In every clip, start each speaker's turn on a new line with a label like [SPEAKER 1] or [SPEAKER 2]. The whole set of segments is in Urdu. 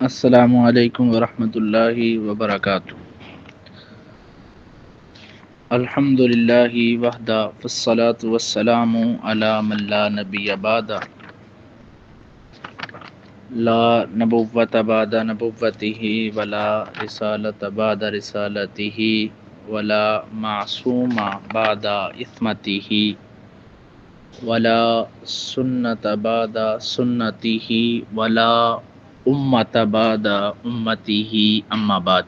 [SPEAKER 1] السلام علیکم ورحمۃ اللہ وبرکاتہ۔ الحمد للہ وحدہ والصلاة والسلام علی من لا نبی بعدہ لا نبوۃ بعد نبوتہ ولا رسالۃ بعد رسالتہ ولا معصوم بعد عصمتہ ولا سنت بعد سنتہ ولا امت بعد امتہ اما بعد۔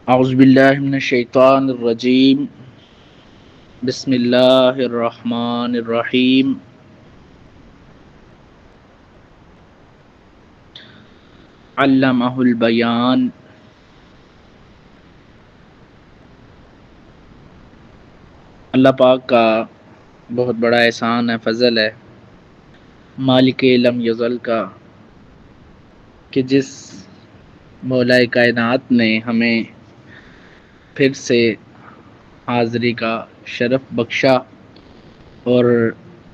[SPEAKER 1] اعوذ باللہ من الشیطان الرجیم، بسم اللہ الرحمن الرحیم۔ علمہ البیان، اللہ پاک کا بہت بڑا احسان ہے، فضل ہے، مالک لم یزل کا، کہ جس مولا کائنات نے ہمیں پھر سے حاضری کا شرف بخشا اور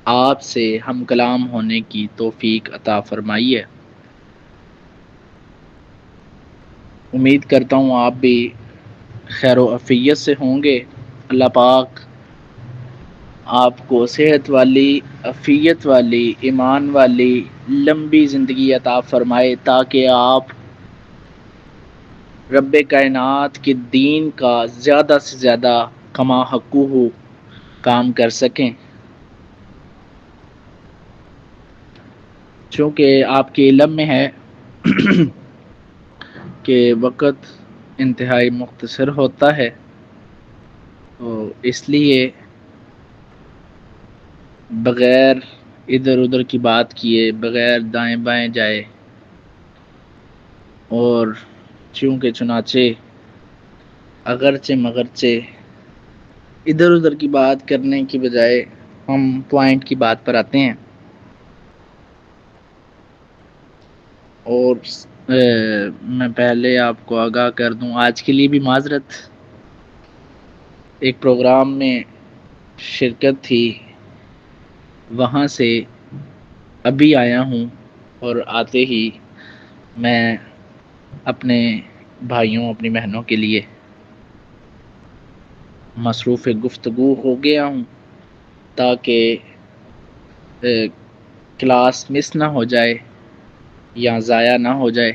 [SPEAKER 1] آپ سے ہم کلام ہونے کی توفیق عطا فرمائی ہے۔ امید کرتا ہوں آپ بھی خیر و عافیت سے ہوں گے۔ اللہ پاک آپ کو صحت والی، عافیت والی، ایمان والی لمبی زندگی عطا فرمائے تاکہ آپ رب کائنات کے دین کا زیادہ سے زیادہ کما حقوہ کام کر سکیں۔ چونکہ آپ کے علم میں ہے کہ وقت انتہائی مختصر ہوتا ہے، تو اس لیے بغیر ادھر ادھر کی بات کیے، بغیر دائیں بائیں جائے اور چونکہ چنانچہ اگرچہ مگرچہ ادھر ادھر کی بات کرنے کی بجائے ہم پوائنٹ کی بات پر آتے ہیں۔ اور میں پہلے آپ کو آگاہ کر دوں، آج کے لیے بھی معذرت، ایک پروگرام میں شرکت تھی، وہاں سے ابھی آیا ہوں اور آتے ہی میں اپنے بھائیوں، اپنی بہنوں کے لیے مصروف گفتگو ہو گیا ہوں تاکہ کلاس مس نہ ہو جائے یا ضائع نہ ہو جائے،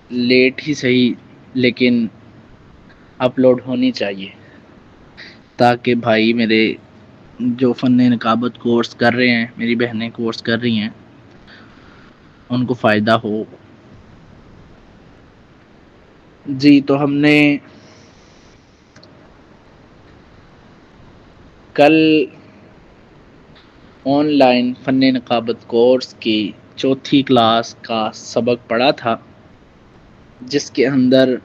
[SPEAKER 1] لیٹ ہی صحیح لیکن اپلوڈ ہونی چاہیے تاکہ بھائی میرے جو فن نقابت کورس کر رہے ہیں، میری بہنیں کورس کر رہی ہیں، ان کو فائدہ ہو۔ جی تو ہم نے کل آن لائن فن نقابت کورس کی چوتھی کلاس کا سبق پڑھا تھا، جس کے اندر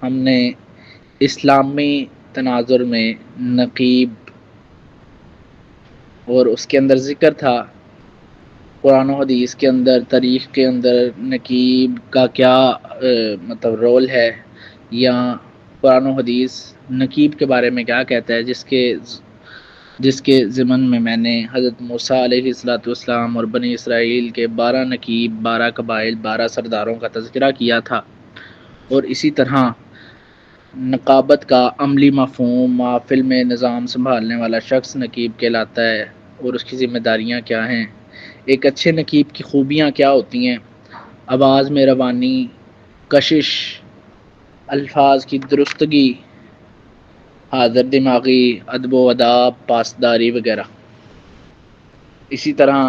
[SPEAKER 1] ہم نے اسلامی تناظر میں نقیب اور اس کے اندر ذکر تھا قرآن و حدیث کے اندر، تاریخ کے اندر نقیب کا کیا مطلب رول ہے، یا قرآن و حدیث نقیب کے بارے میں کیا کہتا ہے، جس کے ضمن میں میں نے حضرت موسیٰ علیہ الصلوۃ والسلام اور بنی اسرائیل کے 12 نقیب، 12 قبائل، 12 سرداروں کا تذکرہ کیا تھا، اور اسی طرح نقابت کا عملی مفہوم، محفل میں نظام سنبھالنے والا شخص نقیب کہلاتا ہے اور اس کی ذمہ داریاں کیا ہیں، ایک اچھے نقیب کی خوبیاں کیا ہوتی ہیں، آواز میں روانی، کشش، الفاظ کی درستگی، حاضر دماغی، ادب و اداب، پاسداری وغیرہ۔ اسی طرح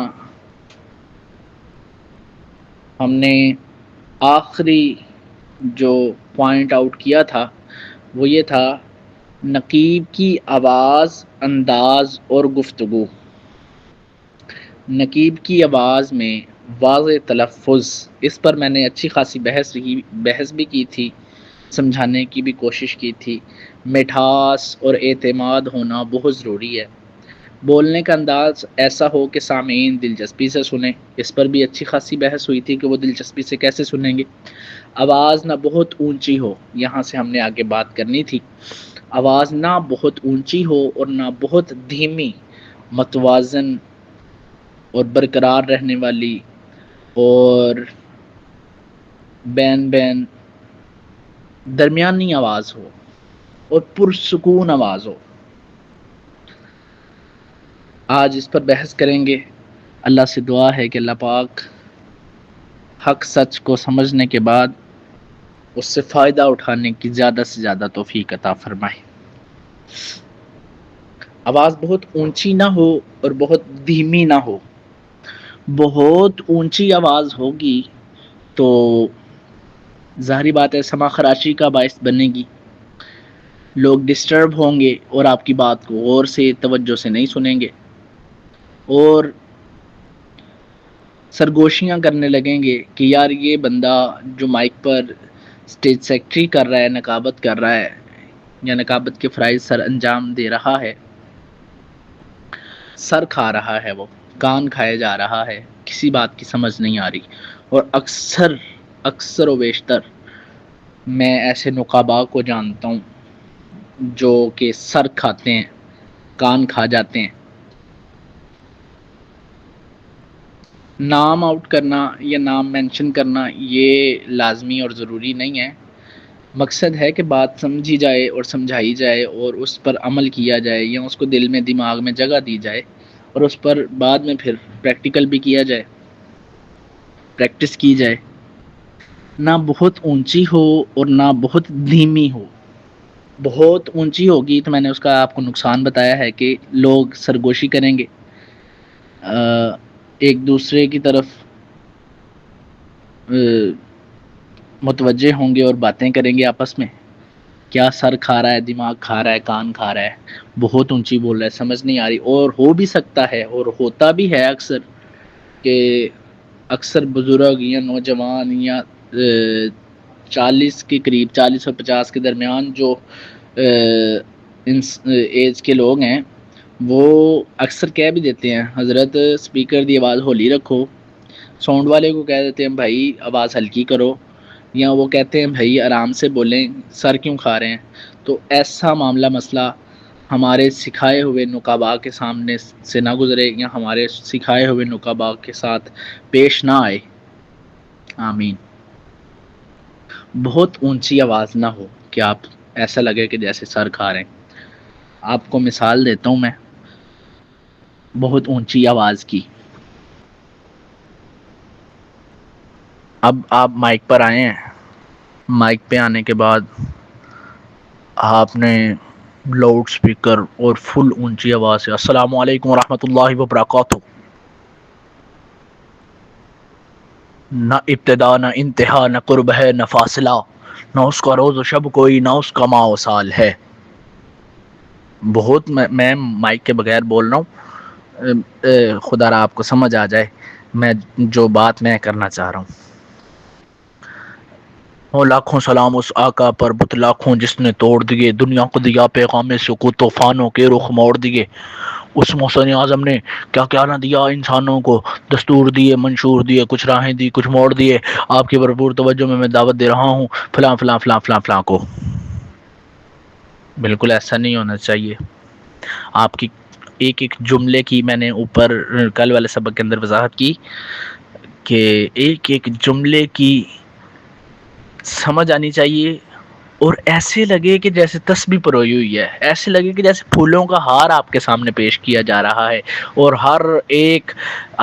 [SPEAKER 1] ہم نے آخری جو پوائنٹ آؤٹ کیا تھا وہ یہ تھا نقیب کی آواز، انداز اور گفتگو۔ نقیب کی آواز میں واضح تلفظ، اس پر میں نے اچھی خاصی بحث بھی کی تھی، سمجھانے کی بھی کوشش کی تھی۔ مٹھاس اور اعتماد ہونا بہت ضروری ہے، بولنے کا انداز ایسا ہو کہ سامعین دلچسپی سے سنیں، اس پر بھی اچھی خاصی بحث ہوئی تھی کہ وہ دلچسپی سے کیسے سنیں گے۔ آواز نہ بہت اونچی ہو، یہاں سے ہم نے آگے بات کرنی تھی، آواز نہ بہت اونچی ہو اور نہ بہت دھیمی، متوازن اور برقرار رہنے والی اور بین بین درمیانی آواز ہو اور پرسکون آواز ہو۔ آج اس پر بحث کریں گے۔ اللہ سے دعا ہے کہ اللہ پاک حق سچ کو سمجھنے کے بعد اس سے فائدہ اٹھانے کی زیادہ سے زیادہ توفیق عطا فرمائے۔ آواز بہت اونچی نہ ہو اور بہت دھیمی نہ ہو۔ بہت اونچی آواز ہوگی تو ظاہری بات ہے سما خراشی کا باعث بنے گی، لوگ ڈسٹرب ہوں گے اور آپ کی بات کو غور سے توجہ سے نہیں سنیں گے اور سرگوشیاں کرنے لگیں گے کہ یار یہ بندہ جو مائک پر اسٹیج سیکٹری کر رہا ہے، نقابت کر رہا ہے یا نقابت کے فرائض سر انجام دے رہا ہے، سر کھا رہا ہے، وہ کان کھائے جا رہا ہے، کسی بات کی سمجھ نہیں آ رہی۔ اور اکثر و بیشتر میں ایسے نقابا کو جانتا ہوں جو کہ سر کھاتے ہیں، کان کھا جاتے ہیں۔ نام آؤٹ کرنا یا نام مینشن کرنا یہ لازمی اور ضروری نہیں ہے، مقصد ہے کہ بات سمجھی جائے اور سمجھائی جائے اور اس پر عمل کیا جائے یا اس کو دل میں دماغ میں جگہ دی جائے اور اس پر بعد میں پھر پریکٹیکل بھی کیا جائے، پریکٹس کی جائے۔ نہ بہت اونچی ہو اور نہ بہت دھیمی ہو۔ بہت اونچی ہوگی تو میں نے اس کا آپ کو نقصان بتایا ہے کہ لوگ سرگوشی کریں گے، ایک دوسرے کی طرف متوجہ ہوں گے اور باتیں کریں گے آپس میں، کیا سر کھا رہا ہے، دماغ کھا رہا ہے، کان کھا رہا ہے، بہت اونچی بول رہا ہے، سمجھ نہیں آ رہی۔ اور ہو بھی سکتا ہے اور ہوتا بھی ہے اکثر کہ اکثر بزرگ یا نوجوان یا 40 کے قریب، 40 اور 50 کے درمیان جو ایج کے لوگ ہیں وہ اکثر کہہ بھی دیتے ہیں حضرت سپیکر دی آواز ہولی رکھو، ساؤنڈ والے کو کہہ دیتے ہیں بھائی آواز ہلکی کرو، یا وہ کہتے ہیں بھائی آرام سے بولیں، سر کیوں کھا رہے ہیں۔ تو ایسا معاملہ مسئلہ ہمارے سکھائے ہوئے نقابا کے سامنے سے نہ گزرے یا ہمارے سکھائے ہوئے نقابا کے ساتھ پیش نہ آئے، آمین۔ بہت اونچی آواز نہ ہو کہ آپ ایسا لگے کہ جیسے سر کھا رہے ہیں۔ آپ کو مثال دیتا ہوں میں بہت اونچی آواز کی۔ اب آپ مائک پر آئے ہیں، مائک پہ آنے کے بعد آپ نے لاؤڈ سپیکر اور فل اونچی آواز سے السلام علیکم ورحمۃ اللہ وبرکاتہ، نہ ابتدا نہ انتہا، نہ قرب ہے نہ فاصلہ، نہ اس کا روز و شب کوئی، نہ اس کا ماہ و سال ہے۔ بہت میں مائک کے بغیر بول رہا ہوں، خدا را آپ کو سمجھ آ جائے میں جو بات میں کرنا چاہ رہا ہوں۔ اور لاکھوں سلام اس آقا پر بتلاکھوں جس نے توڑ دیے، دنیا کو دیا پیغام سکوت، طوفانوں کے رخ موڑ دیے۔ اس محسن اعظم نے کیا کیا نہ دیا انسانوں کو، دستور دیے، منشور دیے، کچھ راہیں دی، کچھ موڑ دیے۔ آپ کی بھرپور توجہ میں دعوت دے رہا ہوں فلاں فلاں فلاں فلاں فلاں کو۔ بالکل ایسا نہیں ہونا چاہیے۔ آپ کی ایک ایک جملے کی میں نے اوپر کل والے سبق کے اندر وضاحت کی کہ ایک ایک جملے کی سمجھ آنی چاہیے اور ایسے لگے کہ جیسے تسبیح پروئی ہوئی ہے، ایسے لگے کہ جیسے پھولوں کا ہار آپ کے سامنے پیش کیا جا رہا ہے، اور ہر ایک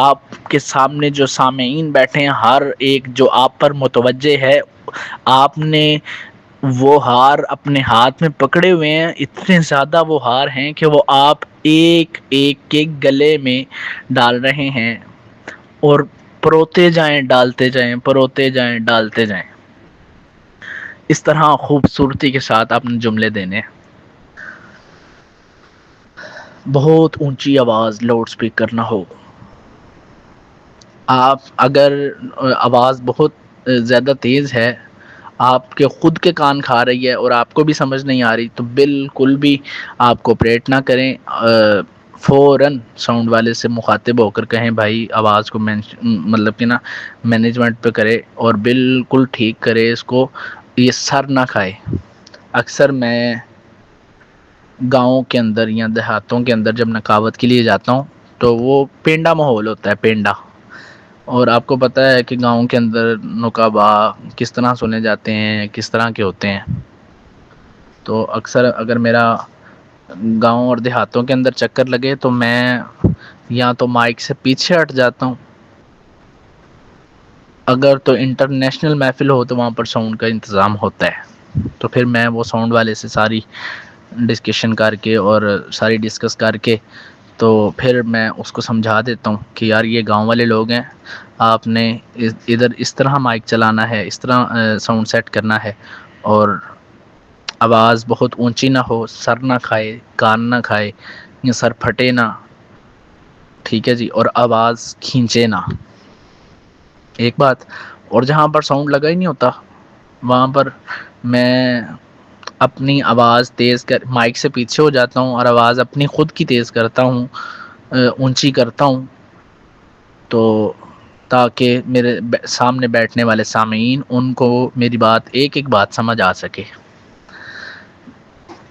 [SPEAKER 1] آپ کے سامنے جو سامعین بیٹھے ہیں، ہر ایک جو آپ پر متوجہ ہے، آپ نے وہ ہار اپنے ہاتھ میں پکڑے ہوئے ہیں، اتنے زیادہ وہ ہار ہیں کہ وہ آپ ایک ایک کے گلے میں ڈال رہے ہیں اور پروتے جائیں ڈالتے جائیں، پروتے جائیں ڈالتے جائیں۔ اس طرح خوبصورتی کے ساتھ آپ نے جملے دینے۔ بہت اونچی آواز لاؤڈ سپیکر نہ ہو۔ آپ اگر آواز بہت زیادہ تیز ہے، آپ کے خود کے کان کھا رہی ہے اور آپ کو بھی سمجھ نہیں آ رہی، تو بالکل بھی آپ کوپریٹ نہ کریں، فوراً ساؤنڈ والے سے مخاطب ہو کر کہیں بھائی آواز کو مطلب کہ نا مینجمنٹ پہ کرے اور بالکل ٹھیک کرے اس کو، یہ سر نہ کھائے۔ اکثر میں گاؤں کے اندر یا دیہاتوں کے اندر جب نقابت کے لیے جاتا ہوں تو وہ پینڈا ماحول ہوتا ہے، پینڈا. اور آپ کو پتہ ہے کہ گاؤں کے اندر نقابہ کس طرح سنے جاتے ہیں، کس طرح کے ہوتے ہیں. تو اکثر اگر میرا گاؤں اور دیہاتوں کے اندر چکر لگے تو میں یا تو مائک سے پیچھے ہٹ جاتا ہوں، اگر تو انٹرنیشنل محفل ہو تو وہاں پر ساؤنڈ کا انتظام ہوتا ہے، تو پھر میں وہ ساؤنڈ والے سے ساری ڈسکشن کر کے اور ساری ڈسکس کر کے تو پھر میں اس کو سمجھا دیتا ہوں کہ یار یہ گاؤں والے لوگ ہیں، آپ نے ادھر اس طرح مائک چلانا ہے، اس طرح ساؤنڈ سیٹ کرنا ہے، اور آواز بہت اونچی نہ ہو، سر نہ کھائے، کان نہ کھائے، یا سر پھٹے نہ، ٹھیک ہے جی، اور آواز کھینچے نہ. ایک بات اور، جہاں پر ساؤنڈ لگا ہی نہیں ہوتا وہاں پر میں اپنی آواز تیز کر مائک سے پیچھے ہو جاتا ہوں اور آواز اپنی خود کی تیز کرتا ہوں، اونچی کرتا ہوں، تو تاکہ میرے سامنے بیٹھنے والے سامعین ان کو میری بات ایک ایک بات سمجھ آ سکے.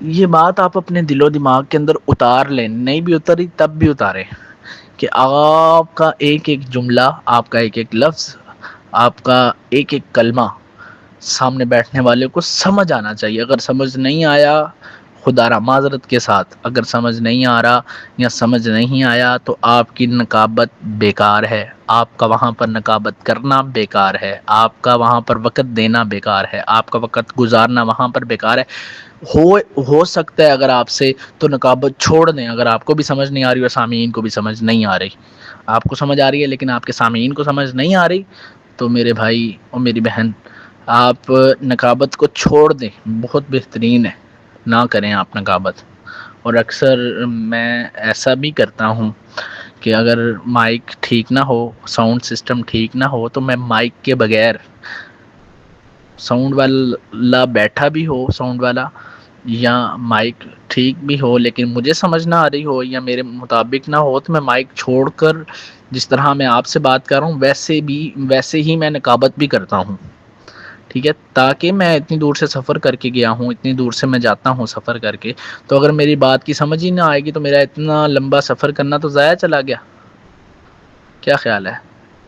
[SPEAKER 1] یہ بات آپ اپنے دل و دماغ کے اندر اتار لیں، نہیں بھی اتری تب بھی اتاریں کہ آپ کا ایک ایک جملہ، آپ کا ایک ایک لفظ، آپ کا ایک ایک کلمہ سامنے بیٹھنے والے کو سمجھ آنا چاہیے. اگر سمجھ نہیں آیا، خدا را معذرت کے ساتھ اگر سمجھ نہیں آ رہا یا سمجھ نہیں آیا تو آپ کی نقابت بیکار ہے، آپ کا وہاں پر نقابت کرنا بیکار ہے، آپ کا وہاں پر وقت دینا بیکار ہے، آپ کا وقت گزارنا وہاں پر بیکار ہے. ہو سکتا ہے اگر آپ سے تو نقابت چھوڑ دیں، اگر آپ کو بھی سمجھ نہیں آ رہی اور سامعین کو بھی سمجھ نہیں آ رہی. آپ کو سمجھ آ رہی ہے لیکن آپ کے سامعین کو سمجھ نہیں آ رہی تو میرے بھائی اور میری بہن، آپ نقابت کو چھوڑ دیں، بہت بہترین ہے، نہ کریں آپ نقابت. اور اکثر میں ایسا بھی کرتا ہوں کہ اگر مائک ٹھیک نہ ہو، ساؤنڈ سسٹم ٹھیک نہ ہو، تو میں مائک کے بغیر، ساؤنڈ والا بیٹھا بھی ہو، ساؤنڈ والا، یا مائک ٹھیک بھی ہو لیکن مجھے سمجھ نہ آ رہی ہو یا میرے مطابق نہ ہو، تو میں مائک چھوڑ کر جس طرح میں آپ سے بات کر رہا ہوں ویسے ہی میں نقابت بھی کرتا ہوں. ٹھیک ہے، تاکہ میں اتنی دور سے سفر کر کے گیا ہوں، اتنی دور سے میں جاتا ہوں سفر کر کے، تو اگر میری بات کی سمجھ ہی نہ آئے گی تو میرا اتنا لمبا سفر کرنا تو ضائع چلا گیا. کیا خیال ہے؟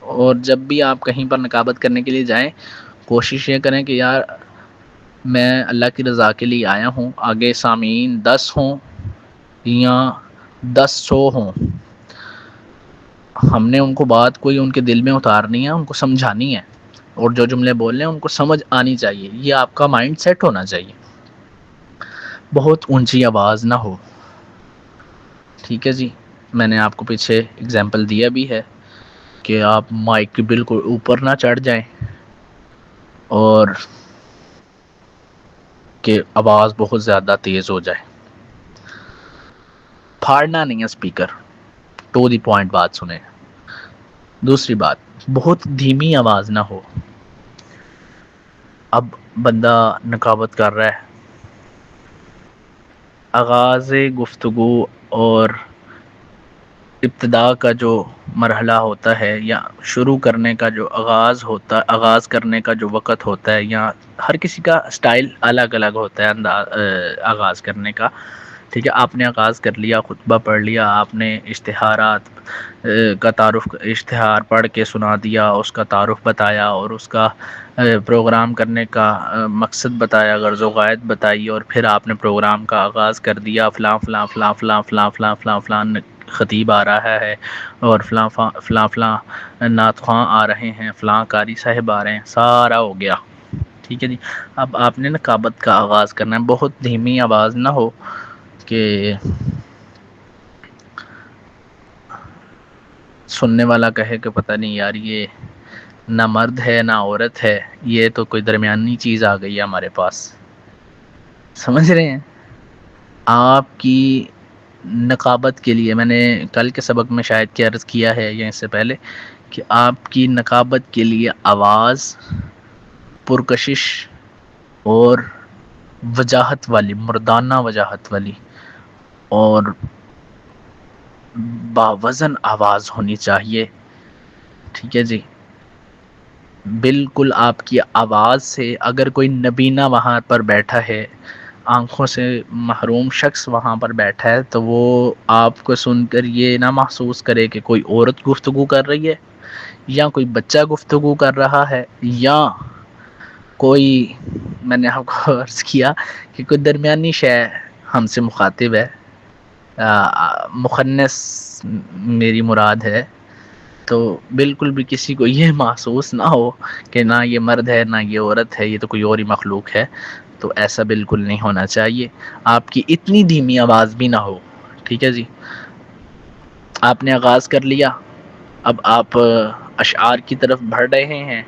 [SPEAKER 1] اور جب بھی آپ کہیں پر نقابت کرنے کے لیے جائیں، کوشش یہ کریں کہ یار میں اللہ کی رضا کے لیے آیا ہوں، آگے سامعین 10 ہوں یا 10 100 ہوں، ہم نے ان کو بات کوئی ان کے دل میں اتارنی ہے، ان کو سمجھانی ہے، اور جو جملے بول رہے ہیں ان کو سمجھ آنی چاہیے. یہ آپ کا مائنڈ سیٹ ہونا چاہیے. بہت اونچی آواز نہ ہو. ٹھیک ہے جی، میں نے آپ کو پیچھے اگزامپل دیا بھی ہے کہ آپ مائک کے بالکل اوپر نہ چڑھ جائیں اور کہ آواز بہت زیادہ تیز ہو جائے. پھاڑنا نہیں ہے اسپیکر، ٹو دی پوائنٹ بات سنیں. دوسری بات، بہت دھیمی آواز نہ ہو. اب بندہ نقابت کر رہا ہے، آغاز گفتگو اور ابتدا کا جو مرحلہ ہوتا ہے یا شروع کرنے کا جو آغاز کرنے کا جو وقت ہوتا ہے، یا ہر کسی کا سٹائل الگ الگ ہوتا ہے آغاز کرنے کا. ٹھیک ہے، آپ نے آغاز کر لیا، خطبہ پڑھ لیا، آپ نے اشتہار پڑھ کے سنا دیا، اس کا تعارف بتایا اور اس کا پروگرام کرنے کا مقصد بتایا، غرض و غائد بتائی، اور پھر آپ نے پروگرام کا آغاز کر دیا. فلاں فلاں فلاں فلاں فلاں فلاں فلاں فلاں خطیب آ رہا ہے اور فلاں فلاں فلاں نعت خواں آ رہے ہیں، فلاں قاری صاحب آ رہے ہیں، سارا ہو گیا. ٹھیک ہے جی، اب آپ نے نقابت کا آغاز کرنا ہے. بہت دھیمی آواز نہ ہو کہ سننے والا کہے کہ پتہ نہیں یار یہ نہ مرد ہے نہ عورت ہے، یہ تو کوئی درمیانی چیز آ گئی ہے ہمارے پاس. سمجھ رہے ہیں؟ آپ کی نقابت کے لیے، میں نے کل کے سبق میں شاید کہ عرض کیا ہے یا اس سے پہلے، کہ آپ کی نقابت کے لیے آواز پرکشش اور وجاہت والی، مردانہ وجاہت والی اور باوزن آواز ہونی چاہیے. ٹھیک ہے جی، بالکل آپ کی آواز سے اگر کوئی نبینہ وہاں پر بیٹھا ہے، آنکھوں سے محروم شخص وہاں پر بیٹھا ہے تو وہ آپ کو سن کر یہ نہ محسوس کرے کہ کوئی عورت گفتگو کر رہی ہے یا کوئی بچہ گفتگو کر رہا ہے یا کوئی، میں نے آپ کو عرض کیا کہ کوئی درمیانی شے ہم سے مخاطب ہے، مخنث میری مراد ہے، تو بالکل بھی کسی کو یہ محسوس نہ ہو کہ نہ یہ مرد ہے نہ یہ عورت ہے، یہ تو کوئی اور ہی مخلوق ہے، تو ایسا بالکل نہیں ہونا چاہیے۔ آپ کی اتنی دھیمی آواز بھی نہ ہو، ٹھیک ہے جی۔ آپ نے آغاز کر لیا، اب آپ اشعار کی طرف بڑھ رہے ہیں،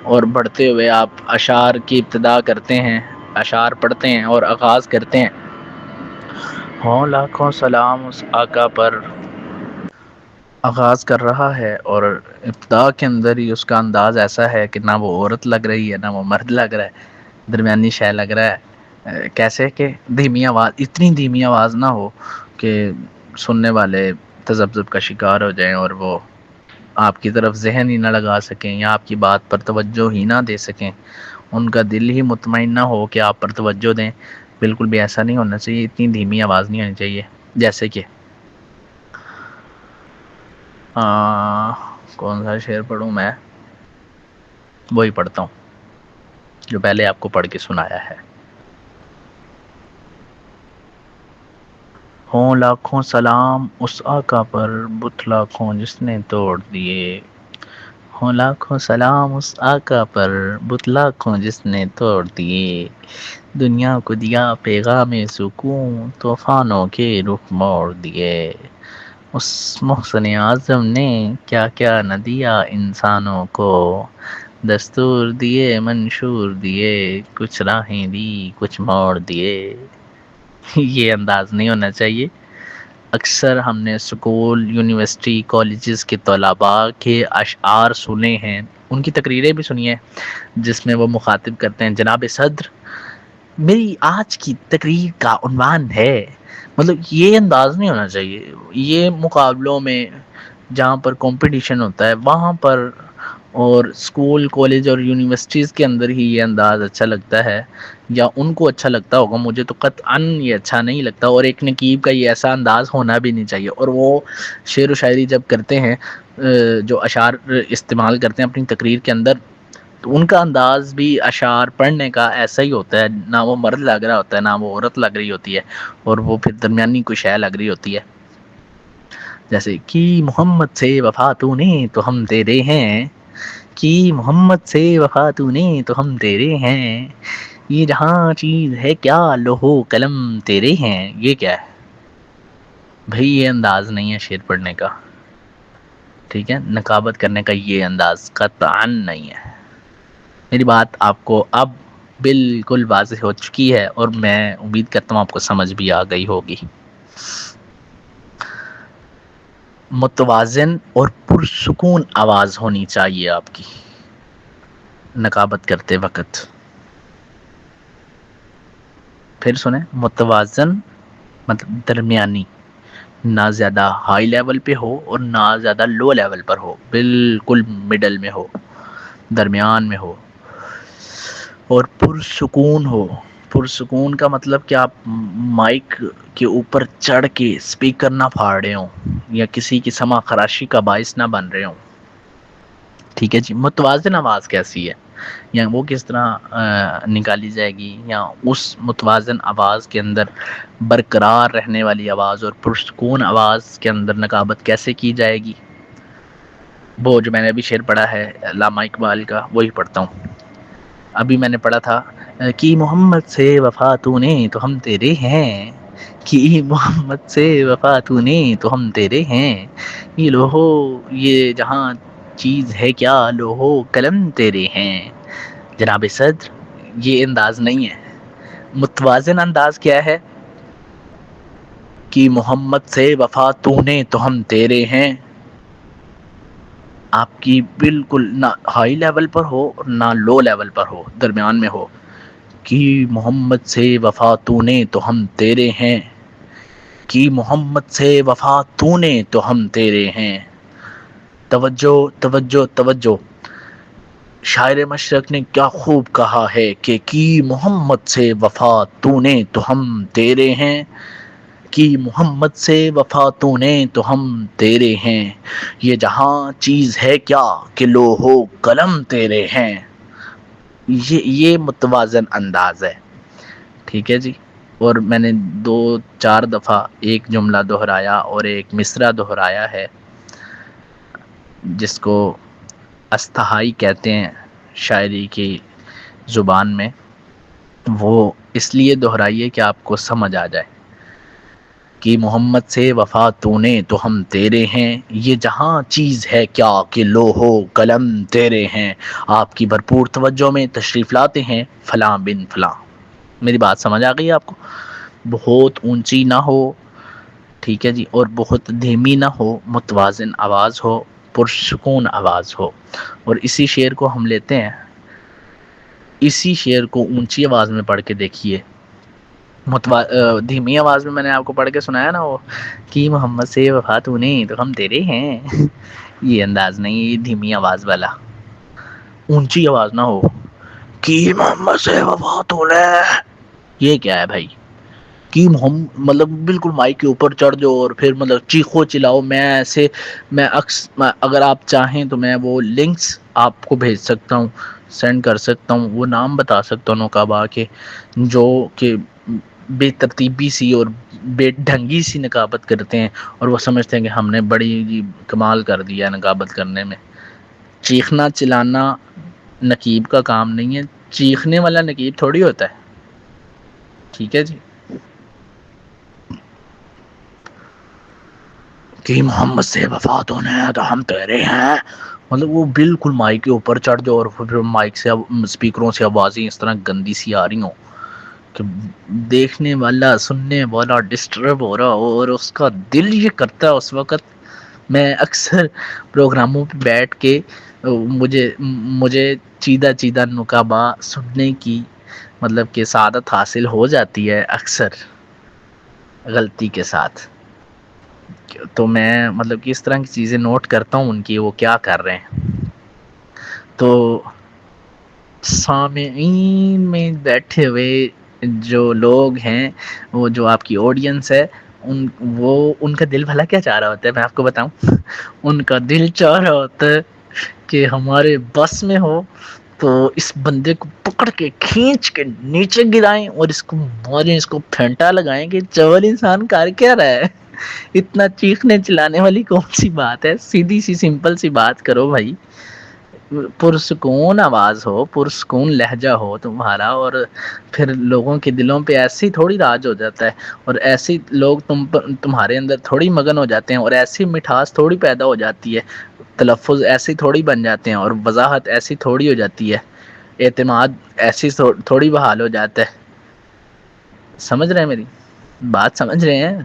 [SPEAKER 1] اور بڑھتے ہوئے آپ اشعار کی ابتدا کرتے ہیں، اشعار پڑھتے ہیں اور آغاز کرتے ہیں، ہوں لاکھوں سلام اس آقا پر، آغاز کر رہا ہے، اور ابتدا کے اندر ہی اس کا انداز ایسا ہے کہ نہ وہ عورت لگ رہی ہے نہ وہ مرد لگ رہا ہے، درمیانی شے لگ رہا ہے۔ کیسے کہ دھیمی آواز، اتنی دھیمی آواز نہ ہو کہ سننے والے تذبذب کا شکار ہو جائیں اور وہ آپ کی طرف ذہن ہی نہ لگا سکیں یا آپ کی بات پر توجہ ہی نہ دے سکیں، ان کا دل ہی مطمئن نہ ہو کہ آپ پر توجہ دیں، بالکل بھی ایسا نہیں ہونا چاہیے، اتنی دھیمی آواز نہیں ہونی چاہیے۔ جیسے کہ کون سا شعر پڑھوں میں، وہی پڑھتا ہوں جو پہلے آپ کو پڑھ کے سنایا ہے۔ ہوں لاکھوں سلام اس آقا پر، بت لاکھوں جس نے توڑ دیے، ہوں لاکھوں سلام اس آقا پر، بت لاکھوں جس نے توڑ دیے، دنیا کو دیا پیغام سکون، طوفانوں کے رخ موڑ دیے، اس محسن اعظم نے کیا کیا نہ دیا انسانوں کو، دستور دیے منشور دیے، کچھ راہیں دی کچھ موڑ دیے۔ یہ انداز نہیں ہونا چاہیے۔ اکثر ہم نے اسکول، یونیورسٹی، کالجز کے طلباء کے اشعار سنے ہیں، ان کی تقریریں بھی سنی ہیں، جس میں وہ مخاطب کرتے ہیں جناب صدر میری آج کی تقریر کا عنوان ہے، مطلب یہ انداز نہیں ہونا چاہیے۔ یہ مقابلوں میں جہاں پر کمپٹیشن ہوتا ہے وہاں پر، اور اسکول، کالج اور یونیورسٹیز کے اندر ہی یہ انداز اچھا لگتا ہے، یا ان کو اچھا لگتا ہوگا، مجھے تو قطعاً یہ اچھا نہیں لگتا، اور ایک نقیب کا یہ ایسا انداز ہونا بھی نہیں چاہیے۔ اور وہ شعر و شاعری جب کرتے ہیں، جو اشعار استعمال کرتے ہیں اپنی تقریر کے اندر، تو ان کا انداز بھی اشعار پڑھنے کا ایسا ہی ہوتا ہے، نہ وہ مرد لگ رہا ہوتا ہے نہ وہ عورت لگ رہی ہوتی ہے، اور وہ پھر درمیانی کوئی شے لگ رہی ہوتی ہے۔ جیسے کہ محمد سے وفا تو نے تو ہم تیرے ہیں، کہ محمد سے وفا تو نے تو ہم تیرے ہیں، یہ جہاں چیز ہے کیا لوہو قلم تیرے ہیں۔ یہ کیا ہے بھئی؟ یہ انداز نہیں ہے شعر پڑھنے کا، ٹھیک ہے، نقابت کرنے کا یہ انداز قطعاً نہیں ہے۔ میری بات آپ کو اب بالکل واضح ہو چکی ہے، اور میں امید کرتا ہوں آپ کو سمجھ بھی آ گئی ہوگی۔ متوازن اور پرسکون آواز ہونی چاہیے آپ کی نقابت کرتے وقت۔ پھر سنیں، متوازن مطلب درمیانی، نہ زیادہ ہائی لیول پہ ہو اور نہ زیادہ لو لیول پر ہو، بالکل مڈل میں ہو، درمیان میں ہو، اور پرسکون ہو۔ پرسکون کا مطلب کہ آپ مائک کے اوپر چڑھ کے اسپیکر نہ پھاڑ رہے ہوں، یا کسی کی سمع خراشی کا باعث نہ بن رہے ہوں، ٹھیک ہے جی۔ متوازن آواز کیسی ہے، یا وہ کس طرح نکالی جائے گی، یا اس متوازن آواز کے اندر برقرار رہنے والی آواز اور پرسکون آواز کے اندر نقابت کیسے کی جائے گی، وہ جو میں نے ابھی شعر پڑھا ہے علامہ اقبال کا، وہی پڑھتا ہوں۔ ابھی میں نے پڑھا تھا کہ محمد سے وفا تو نے تو ہم تیرے ہیں، کہ محمد سے وفا تو نے تو ہم تیرے ہیں، یہ لوہو یہ جہاں چیز ہے کیا لوہو قلم تیرے ہیں۔ جناب صدر یہ انداز نہیں ہے۔ متوازن انداز کیا ہے؟ کہ محمد سے وفا تو نے تو ہم تیرے ہیں، آپ کی بالکل نہ ہائی لیول پر ہو اور نہ لو لیول پر ہو، درمیان میں ہو، کہ محمد سے وفا تو نے تو ہم تیرے ہیں، کہ محمد سے وفا تو نے تو ہم تیرے ہیں۔ توجہ توجہ توجہ، شاعر مشرق نے کیا خوب کہا ہے کہ کی محمد سے وفا تو نے تو ہم تیرے ہیں، کی محمد سے وفا تو نے تو ہم تیرے ہیں، یہ جہاں چیز ہے کیا کہ لوح و قلم تیرے ہیں۔ یہ متوازن انداز ہے، ٹھیک ہے جی۔ اور میں نے 2-4 دفعہ ایک جملہ دہرایا اور ایک مصرع دہرایا ہے، جس کو استہائی کہتے ہیں شاعری کی زبان میں۔ وہ اس لیے دہرائیے کہ آپ کو سمجھ آ جائے کہ محمد سے وفا تو نے تو ہم تیرے ہیں، یہ جہاں چیز ہے کیا کہ لوح و قلم تیرے ہیں۔ آپ کی بھرپور توجہ میں تشریف لاتے ہیں فلاں بن فلاں۔ میری بات سمجھ آ گئی آپ کو؟ بہت اونچی نہ ہو، ٹھیک ہے جی، اور بہت دھیمی نہ ہو، متوازن آواز ہو، پرسکون آواز ہو۔ اور اسی شعر کو ہم لیتے ہیں، اسی شعر کو اونچی آواز میں پڑھ کے دیکھیے، دھیمی آواز میں نے آپ کو پڑھ کے سنایا نا، وہ کہ محمد سے وفا تو نہیں تو ہم تیرے ہیں، یہ انداز نہیں، یہ دھیمی آواز والا۔ اونچی آواز نہ ہو کہ محمد سے وفا تو نے، یہ کیا ہے بھائی؟ کہ مطلب بالکل مائک کے اوپر چڑھ جاؤ اور پھر مطلب چیخو چلاؤ۔ میں اگر آپ چاہیں تو میں وہ لنکس آپ کو بھیج سکتا ہوں، سینڈ کر سکتا ہوں، وہ نام بتا سکتا ہوں نقابہ کے، جو کہ بے ترتیبی سی اور بے ڈھنگی سی نقابت کرتے ہیں، اور وہ سمجھتے ہیں کہ ہم نے بڑی کمال کر دیا نقابت کرنے میں۔ چیخنا چلانا نقیب کا کام نہیں ہے، چیخنے والا نقیب تھوڑی ہوتا ہے، ٹھیک ہے جی۔ کہ محمد سے وفا تو نے تو ہم تیرے ہیں، مطلب وہ بالکل مائک کے اوپر چڑھ جاؤ اور پھر مائک سے اسپیکروں سے آوازیں اس طرح گندی سی آ رہی ہوں کہ دیکھنے والا سننے والا ڈسٹرب ہو رہا ہو، اور اس کا دل یہ کرتا ہے اس وقت۔ میں اکثر پروگراموں پہ بیٹھ کے مجھے چیدہ چیدہ نقابہ سننے کی مطلب کہ سعادت حاصل ہو جاتی ہے اکثر غلطی کے ساتھ، تو میں مطلب کہ اس طرح کی چیزیں نوٹ کرتا ہوں ان کی، وہ کیا کر رہے ہیں۔ تو سامعین میں بیٹھے ہوئے جو لوگ ہیں، وہ جو آپ کی آڈینس ہے، ان کا دل بھلا کیا چاہ رہا ہوتا ہے میں آپ کو بتاؤں؟ ان کا دل چاہ رہا ہوتا ہے کہ ہمارے بس میں ہو تو اس بندے کو پکڑ کے کھینچ کے نیچے گرائیں اور اس کو ماریں، اس کو پھینٹا لگائیں کہ چور انسان کر کیا رہا ہے، اتنا چیخنے چلانے والی کون سی بات ہے؟ سیدھی سی سمپل سی بات کرو بھائی، پرسکون آواز ہو، پرسکون لہجہ ہو تمہارا، اور پھر لوگوں کے دلوں پہ ایسے ہی تھوڑی راج ہو جاتا ہے، اور ایسے لوگ تمہارے اندر تھوڑی مگن ہو جاتے ہیں، اور ایسی مٹھاس تھوڑی پیدا ہو جاتی ہے، تلفظ ایسے تھوڑی بن جاتے ہیں، اور وضاحت ایسی تھوڑی ہو جاتی ہے، اعتماد ایسی تھوڑی بحال ہو جاتا ہے۔ سمجھ رہے ہیں میری بات؟ سمجھ رہے ہیں؟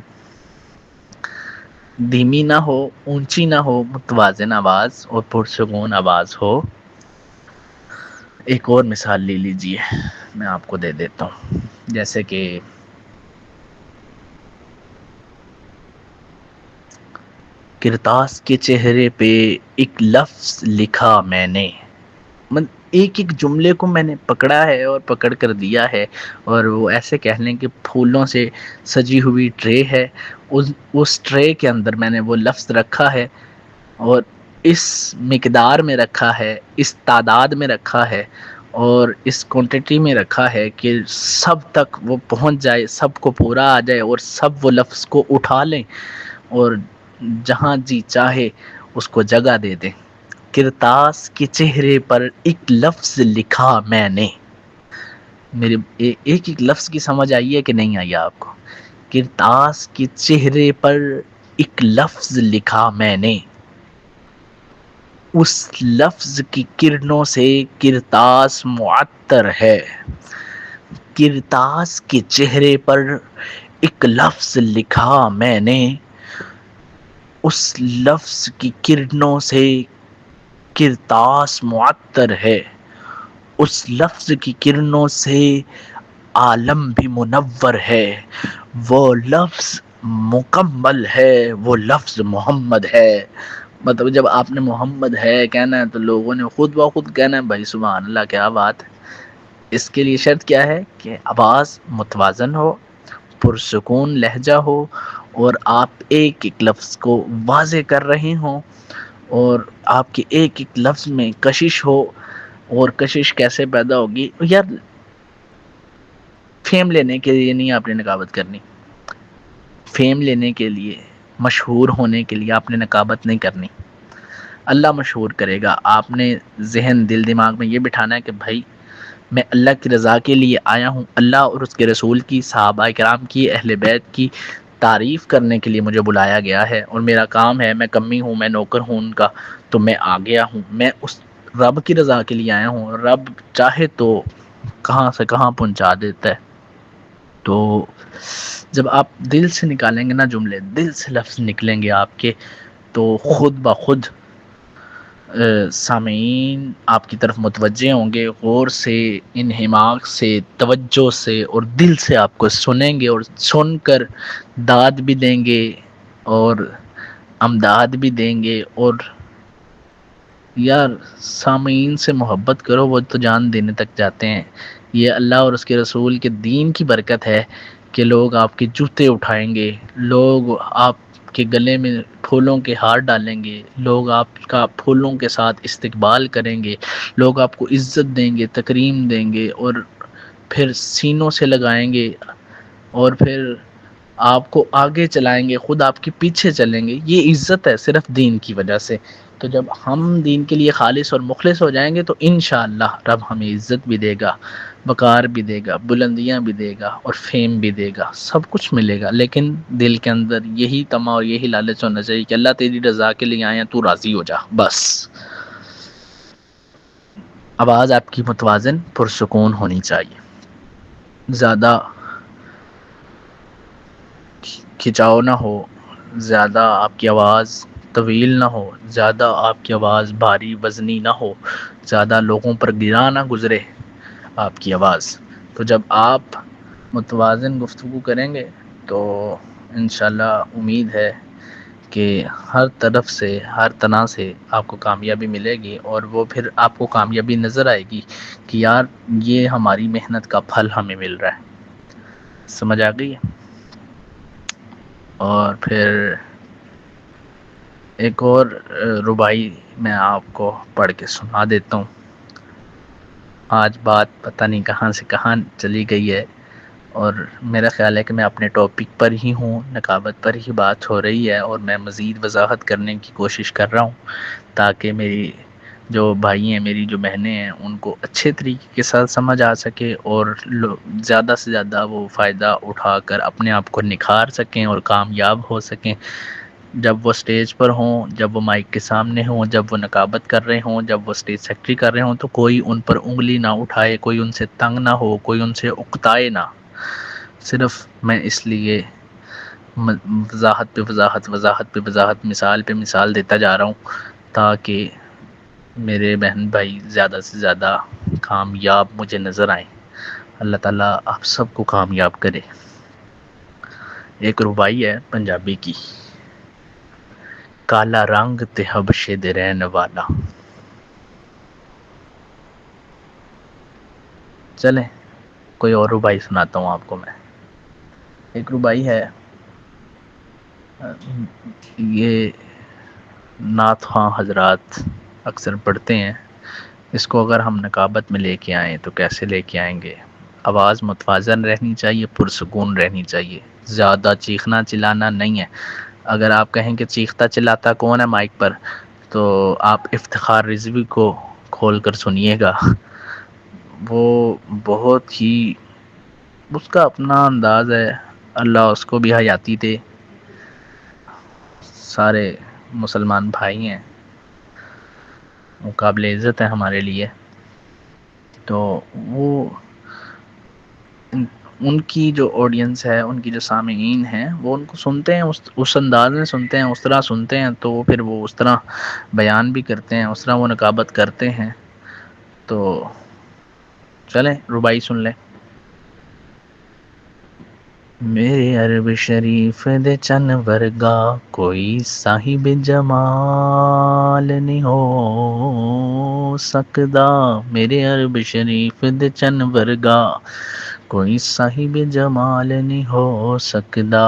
[SPEAKER 1] دھیمی نہ ہو، اونچی نہ ہو، متوازن آواز اور پرسکون آواز ہو۔ ایک اور مثال لے لیجئے، میں آپ کو دے دیتا ہوں، جیسے کہ کرتاس کے چہرے پہ ایک لفظ لکھا میں نے، ایک ایک جملے کو میں نے پکڑا ہے اور پکڑ کر دیا ہے، اور وہ ایسے کہہ لیں کہ پھولوں سے سجی ہوئی ٹرے ہے، اس ٹرے کے اندر میں نے وہ لفظ رکھا ہے، اور اس مقدار میں رکھا ہے، اس تعداد میں رکھا ہے، اور اس کوانٹٹی میں رکھا ہے کہ سب تک وہ پہنچ جائے، سب کو پورا آ جائے، اور سب وہ لفظ کو اٹھا لیں اور جہاں جی چاہے اس کو جگہ دے دیں۔ کرتاس کے چہرے پر ایک لفظ لکھا میں نے، میرے ایک ایک لفظ کی سمجھ آئی ہے کہ نہیں آئی آپ کو؟ کرتاس کے چہرے پر ایک لفظ لکھا میں نے، اس لفظ کی کرنوں سے کرتاس معطر ہے۔ کرتاس کے چہرے پر ایک لفظ لکھا میں نے، اس لفظ کی کرنوں سے کرتاس معطر ہے، اس لفظ کی کرنوں سے عالم بھی منور ہے، وہ لفظ مکمل ہے، وہ لفظ محمد ہے، مطلب جب آپ نے محمد ہے کہنا ہے تو لوگوں نے خود بخود کہنا ہے بھائی سبحان اللہ کیا بات ہے. اس کے لیے شرط کیا ہے کہ آواز متوازن ہو، پرسکون لہجہ ہو، اور آپ ایک ایک لفظ کو واضح کر رہے ہوں، اور آپ کے ایک ایک لفظ میں کشش ہو. اور کشش کیسے پیدا ہوگی یار؟ فیم لینے کے لیے نہیں آپ نے نکابت کرنی، فیم لینے کے لیے، مشہور ہونے کے لیے آپ نے نکابت نہیں کرنی. اللہ مشہور کرے گا. آپ نے ذہن دل دماغ میں یہ بٹھانا ہے کہ بھائی میں اللہ کی رضا کے لیے آیا ہوں، اللہ اور اس کے رسول کی، صحابہ کرام کی، اہل بیت کی تعریف کرنے کے لیے مجھے بلایا گیا ہے، اور میرا کام ہے، میں کمی ہوں، میں نوکر ہوں ان کا، تو میں آ گیا ہوں، میں اس رب کی رضا کے لیے آیا ہوں. رب چاہے تو کہاں سے کہاں پہنچا دیتا ہے. تو جب آپ دل سے نکالیں گے نا جملے، دل سے لفظ نکلیں گے آپ کے، تو خود بخود سامعین آپ کی طرف متوجہ ہوں گے، غور سے، انہماک سے، توجہ سے اور دل سے آپ کو سنیں گے، اور سن کر داد بھی دیں گے اور امداد بھی دیں گے. اور یار سامعین سے محبت کرو، وہ تو جان دینے تک جاتے ہیں. یہ اللہ اور اس کے رسول کے دین کی برکت ہے کہ لوگ آپ کے جوتے اٹھائیں گے، لوگ آپ کے گلے میں پھولوں کے ہار ڈالیں گے، لوگ آپ کا پھولوں کے ساتھ استقبال کریں گے، لوگ آپ کو عزت دیں گے، تکریم دیں گے، اور پھر سینوں سے لگائیں گے، اور پھر آپ کو آگے چلائیں گے، خود آپ کے پیچھے چلیں گے. یہ عزت ہے صرف دین کی وجہ سے. تو جب ہم دین کے لیے خالص اور مخلص ہو جائیں گے تو انشاءاللہ رب ہمیں عزت بھی دے گا، وقار بھی دے گا، بلندیاں بھی دے گا، اور فیم بھی دے گا، سب کچھ ملے گا. لیکن دل کے اندر یہی طمع اور یہی لالچ ہونا چاہیے کہ اللہ تیری رضا کے لیے آئے ہیں، تو راضی ہو جا بس. آواز آپ کی متوازن پرسکون ہونی چاہیے، زیادہ کھچاؤ نہ ہو، زیادہ آپ کی آواز طویل نہ ہو، زیادہ آپ کی آواز بھاری وزنی نہ ہو، زیادہ لوگوں پر گرا نہ گزرے آپ کی آواز. تو جب آپ متوازن گفتگو کریں گے تو انشاءاللہ امید ہے کہ ہر طرف سے، ہر طرح سے آپ کو کامیابی ملے گی، اور وہ پھر آپ کو کامیابی نظر آئے گی کہ یار یہ ہماری محنت کا پھل ہمیں مل رہا ہے. سمجھ آ گئی ہے؟ اور پھر ایک اور ربائی میں آپ کو پڑھ کے سنا دیتا ہوں. آج بات پتہ نہیں کہاں سے کہاں چلی گئی ہے، اور میرا خیال ہے کہ میں اپنے ٹاپک پر ہی ہوں، نقابت پر ہی بات ہو رہی ہے، اور میں مزید وضاحت کرنے کی کوشش کر رہا ہوں تاکہ میری جو بھائی ہیں، میری جو بہنیں ہیں، ان کو اچھے طریقے کے ساتھ سمجھ آ سکے، اور زیادہ سے زیادہ وہ فائدہ اٹھا کر اپنے آپ کو نکھار سکیں اور کامیاب ہو سکیں. جب وہ اسٹیج پر ہوں، جب وہ مائک کے سامنے ہوں، جب وہ نقابت کر رہے ہوں، جب وہ اسٹیج سیکٹری کر رہے ہوں، تو کوئی ان پر انگلی نہ اٹھائے، کوئی ان سے تنگ نہ ہو، کوئی ان سے اکتائے نہ. صرف میں اس لیے وضاحت پہ وضاحت، وضاحت پہ وضاحت، مثال پہ مثال دیتا جا رہا ہوں تاکہ میرے بہن بھائی زیادہ سے زیادہ کامیاب مجھے نظر آئیں. اللہ تعالیٰ آپ سب کو کامیاب کرے. ایک ربائی ہے پنجابی کی: کالا رنگ تے حبشے دے رہن والا. چلیں کوئی اور ربائی سناتا ہوں آپ کو میں. ایک ربائی ہے، یہ نعت خواں حضرات اکثر پڑھتے ہیں. اس کو اگر ہم نقابت میں لے کے آئیں تو کیسے لے کے آئیں گے؟ آواز متوازن رہنی چاہیے، پرسکون رہنی چاہیے، زیادہ چیخنا چلانا نہیں ہے. اگر آپ کہیں کہ چیختا چلاتا کون ہے مائک پر، تو آپ افتخار رضوی کو کھول کر سنیے گا. وہ بہت ہی، اس کا اپنا انداز ہے. اللہ اس کو بھی حیاتی دے. سارے مسلمان بھائی ہیں، وہ قابل عزت ہے ہمارے لیے. تو وہ ان کی جو آڈینس ہے، ان کی جو سامعین ہیں، وہ ان کو سنتے ہیں، اس انداز میں سنتے ہیں، اس طرح سنتے ہیں، تو پھر وہ اس طرح بیان بھی کرتے ہیں، اس طرح وہ نقابت کرتے ہیں. تو چلیں ربائی سن لیں. میرے عرب شریف دے چن ورگا کوئی صاحب جمال نہیں ہو سکدا، میرے عرب شریف دے چن ورگا کوئی صاحب جمال نہیں ہو سکدا،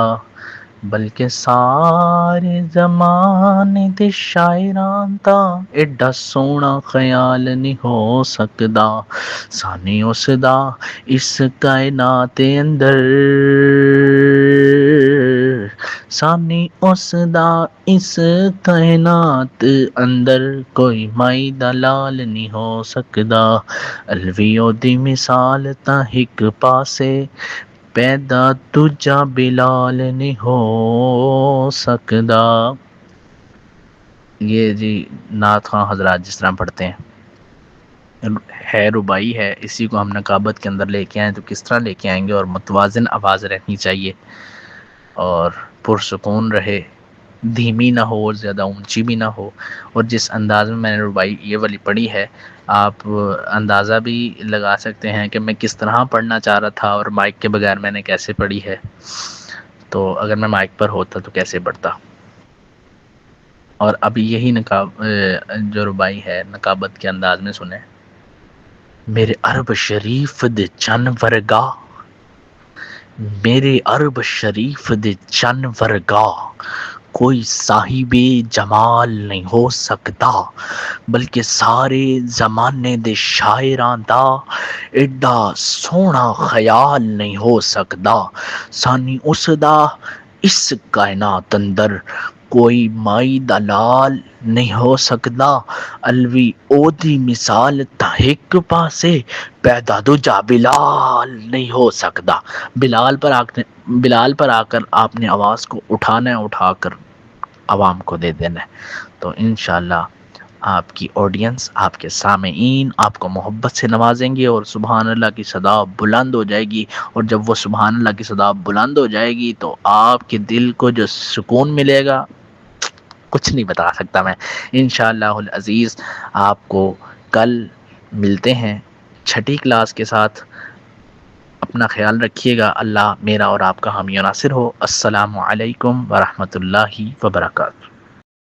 [SPEAKER 1] بلکہ سارے زمانے دے شاعراں دا ایڈا سونا خیال نہیں ہو سکدا، سانی اس دا اس کائنات اندر، سانی اس دا اس کائنات اندر کوئی مائی دا لال نہیں ہو سکدا، الویو دی مثال تا ایک پاسے پیدا دوجا بلال نہیں ہو سکدا۔ یہ جی نعت خواں حضرات جس طرح پڑھتے ہیں ہے ربائی ہے، اسی کو ہم نقابت کے اندر لے کے آئیں تو کس طرح لے کے آئیں گے، اور متوازن آواز رہنی چاہیے اور پرسکون رہے، دھیمی نہ ہو اور زیادہ اونچی بھی نہ ہو، اور جس انداز میں نے ربائی یہ والی پڑھی ہے آپ اندازہ بھی لگا سکتے ہیں کہ میں کس طرح پڑھنا چاہ رہا تھا اور مائک کے بغیر میں نے کیسے پڑھی ہے، تو اگر میں مائک پر ہوتا تو کیسے پڑھتا۔ اور ابھی یہی جو ربائی ہے نقابت کے انداز میں سنیں۔ میرے عرب شریف دے چن ورگا، میرے عرب شریف دے چن ورگا کوئی صاحب جمال نہیں ہو سکتا، بلکہ سارے زمانے دے شاعراں دا ایڈا سونا خیال نہیں ہو سکدا، سانی اس دا اس کائنات اندر کوئی مائی دا لال نہیں ہو سکدا، الوی او دی مثال تا ایک پاسے پیدا دوجا بلال نہیں ہو سکدا۔ بلال پر آ کر آپ نے آواز کو اٹھانا ہے، اٹھا کر عوام کو دے دینا ہے، تو انشاءاللہ آپ کی آڈینس، آپ کے سامعین آپ کو محبت سے نوازیں گے اور سبحان اللہ کی صدا بلند ہو جائے گی، اور جب وہ سبحان اللہ کی صدا بلند ہو جائے گی تو آپ کے دل کو جو سکون ملے گا کچھ نہیں بتا سکتا میں۔ انشاءاللہ العزیز آپ کو کل ملتے ہیں چھٹی کلاس کے ساتھ، اپنا خیال رکھیے گا، اللہ میرا اور آپ کا حامی و ناصر ہو۔ السلام علیکم ورحمۃ اللہ وبرکاتہ۔